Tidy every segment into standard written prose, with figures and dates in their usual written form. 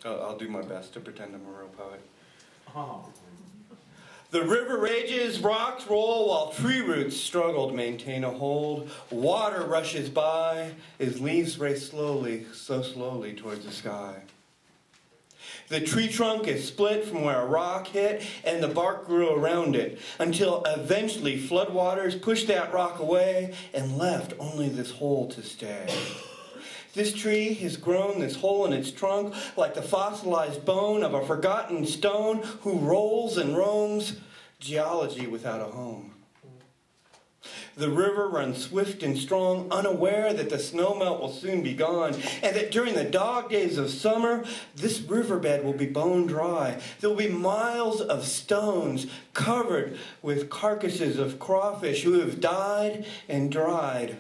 I'll do my best to pretend I'm a real poet. Oh. The river rages, rocks roll, while tree roots struggle to maintain a hold. Water rushes by as leaves race slowly, so slowly towards the sky. The tree trunk is split from where a rock hit, and the bark grew around it, until eventually floodwaters pushed that rock away and left only this hole to stay. This tree has grown this hole in its trunk like the fossilized bone of a forgotten stone who rolls and roams, geology without a home. The river runs swift and strong, unaware that the snowmelt will soon be gone, and that during the dog days of summer, this riverbed will be bone dry. There will be miles of stones covered with carcasses of crawfish who have died and dried.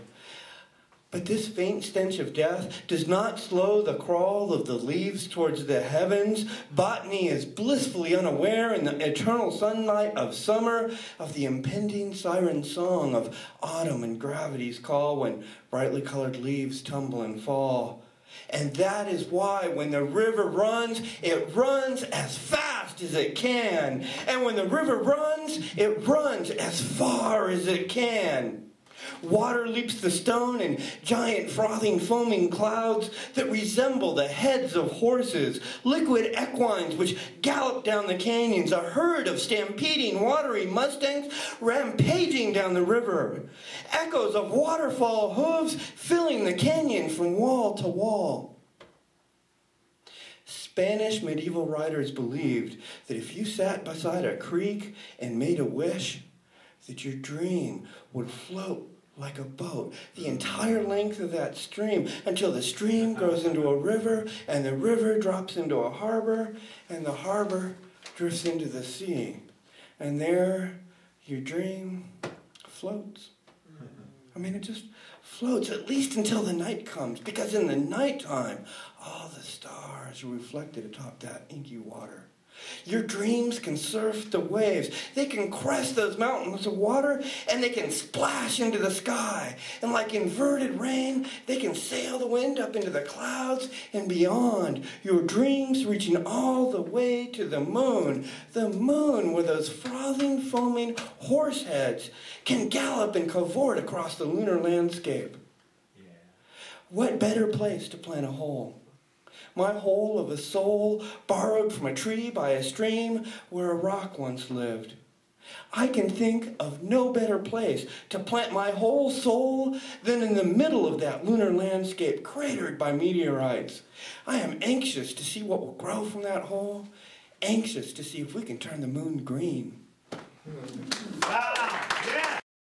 But this faint stench of death does not slow the crawl of the leaves towards the heavens. Botany is blissfully unaware in the eternal sunlight of summer of the impending siren song of autumn and gravity's call when brightly colored leaves tumble and fall. And that is why when the river runs, it runs as fast as it can. And when the river runs, it runs as far as it can. Water leaps the stone in giant frothing foaming clouds that resemble the heads of horses, liquid equines which gallop down the canyons, a herd of stampeding watery mustangs rampaging down the river, echoes of waterfall hooves filling the canyon from wall to wall. Spanish medieval writers believed that if you sat beside a creek and made a wish, that your dream would float like a boat the entire length of that stream until the stream grows into a river, and the river drops into a harbor, and the harbor drifts into the sea. And there, your dream floats. I mean, it just floats, at least until the night comes, because in the nighttime, all the stars are reflected atop that inky water. Your dreams can surf the waves. They can crest those mountains of water, and they can splash into the sky. And like inverted rain, they can sail the wind up into the clouds and beyond. Your dreams reaching all the way to the moon where those frothing, foaming horse heads can gallop and cavort across the lunar landscape. Yeah. What better place to plant a hole? My hole of a soul borrowed from a tree by a stream where a rock once lived. I can think of no better place to plant my whole soul than in the middle of that lunar landscape cratered by meteorites. I am anxious to see what will grow from that hole, anxious to see if we can turn the moon green.